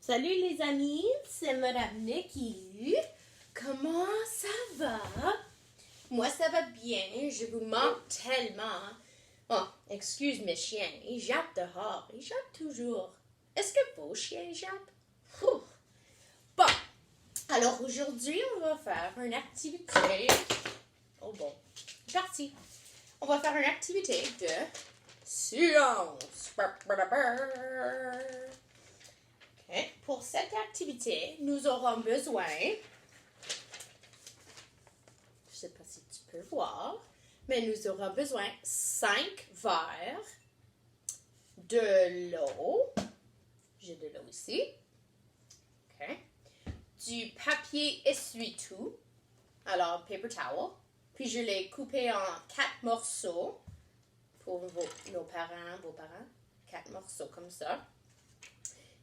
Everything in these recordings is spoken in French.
Salut les amis, c'est Madame Nikki. Comment ça va? Moi ça va bien, je vous manque tellement. Oh, excuse mes chiens, ils jappent dehors, ils jappent toujours. Est-ce que vos chiens jappent? Ouh. Bon, alors aujourd'hui on va faire une activité. Oh bon, parti. On va faire une activité de science. Okay. Pour cette activité, nous aurons besoin, je ne sais pas si tu peux voir, mais nous aurons besoin 5 verres, de l'eau, j'ai de l'eau ici, okay. Du papier essuie-tout, alors paper towel, puis je l'ai coupé en 4 morceaux pour nos parents, vos parents, 4 morceaux comme ça.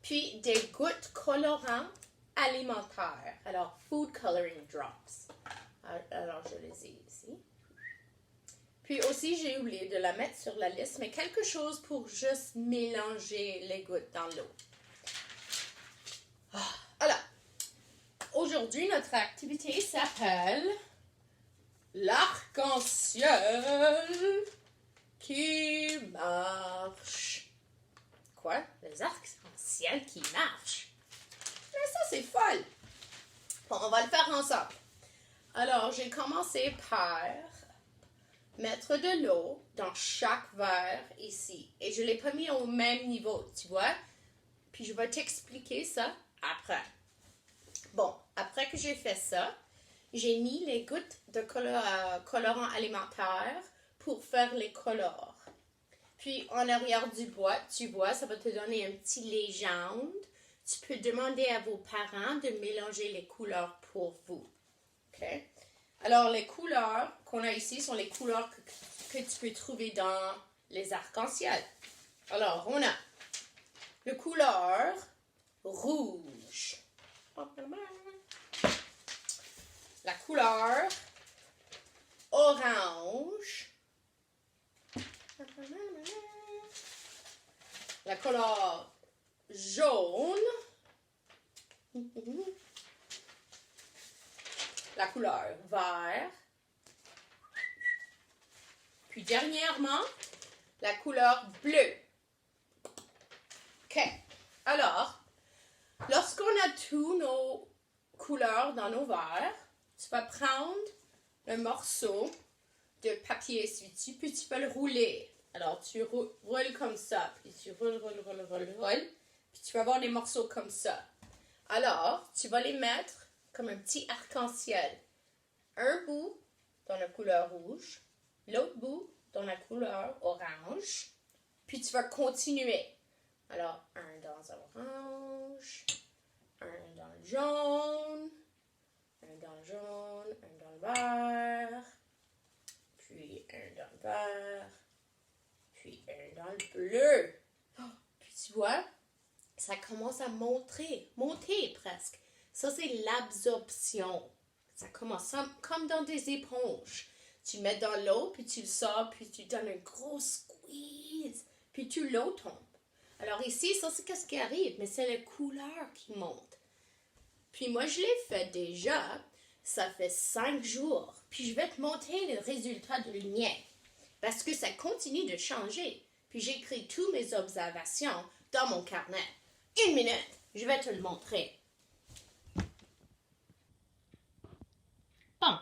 Puis des gouttes colorants alimentaires. Alors, food coloring drops. Alors, je les ai ici. Puis aussi, j'ai oublié de la mettre sur la liste, mais quelque chose pour juste mélanger les gouttes dans l'eau. Alors, aujourd'hui, notre activité s'appelle l'arc-en-ciel qui marche. Quoi? Les arcs-en-ciel qui marchent? Mais ça, c'est folle! Bon, on va le faire ensemble. Alors, j'ai commencé par mettre de l'eau dans chaque verre ici. Et je ne l'ai pas mis au même niveau, tu vois? Puis je vais t'expliquer ça après. Bon, après que j'ai fait ça, j'ai mis les gouttes de colorant alimentaire pour faire les colores. Puis, en arrière du bois, tu vois, ça va te donner un petit légende. Tu peux demander à vos parents de mélanger les couleurs pour vous. OK? Alors, les couleurs qu'on a ici sont les couleurs que tu peux trouver dans les arcs-en-ciel. Alors, on a le couleur rouge. La couleur orange. La couleur jaune. La couleur vert. Puis dernièrement, la couleur bleue. OK. Alors, lorsqu'on a tous nos couleurs dans nos verres, tu vas prendre un morceau de papier essuie-tout, puis tu peux le rouler. Alors, tu roules comme ça, puis tu roules, puis tu vas avoir des morceaux comme ça. Alors, tu vas les mettre comme un petit arc-en-ciel. Un bout dans la couleur rouge, l'autre bout dans la couleur orange, puis tu vas continuer. Alors, un dans l'orange, un dans le jaune, un dans le jaune, un dans le vert, puis un dans le vert, puis un dans le bleu. Oh, puis tu vois, ça commence à monter presque. Ça, c'est l'absorption. Ça commence comme dans des éponges. Tu mets dans l'eau, puis tu le sors, puis tu donnes un gros squeeze, puis l'eau tombe. Alors ici, ça, c'est ce qui arrive, mais c'est les couleurs qui montent. Puis moi, je l'ai fait déjà. Ça fait 5 jours. Puis je vais te montrer le résultat de lumière. Parce que ça continue de changer. Puis j'écris toutes mes observations dans mon carnet. 1 minute, je vais te le montrer. Bon,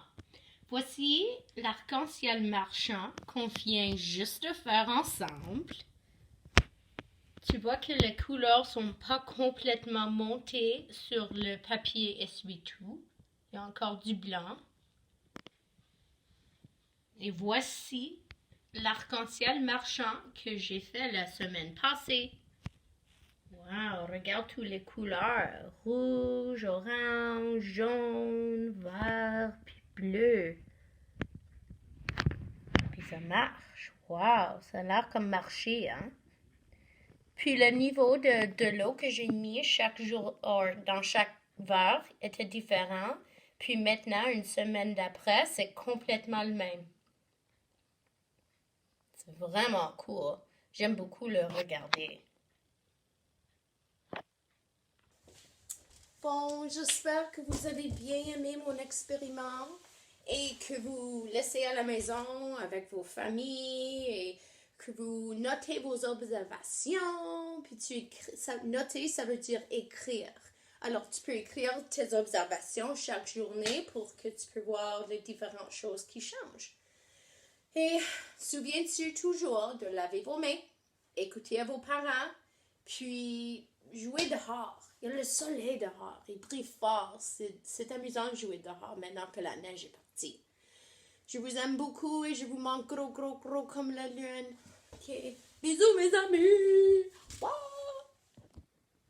voici l'arc-en-ciel marchand qu'on vient juste de faire ensemble. Tu vois que les couleurs sont pas complètement montées sur le papier essuie-tout. Il y a encore du blanc. Et voici l'arc-en-ciel marchand que j'ai fait la semaine passée. Wow, regarde toutes les couleurs. Rouge, orange, jaune, vert, puis bleu. Puis ça marche. Wow, ça a l'air comme marcher, hein? Puis le niveau de l'eau que j'ai mis chaque jour dans chaque verre était différent. Puis maintenant, une semaine d'après, c'est complètement le même. C'est vraiment cool. J'aime beaucoup le regarder. Bon, j'espère que vous avez bien aimé mon expériment et que vous laissez à la maison avec vos familles et que vous notez vos observations. Puis tu écris, noter, ça veut dire écrire. Alors, tu peux écrire tes observations chaque journée pour que tu peux voir les différentes choses qui changent. Et souviens-tu toujours de laver vos mains, écouter à vos parents, puis jouer dehors. Il y a le soleil dehors, il brille fort. C'est amusant de jouer dehors maintenant que la neige est partie. Je vous aime beaucoup et je vous manque gros comme la lune. Ok, bisous mes amis. Bye.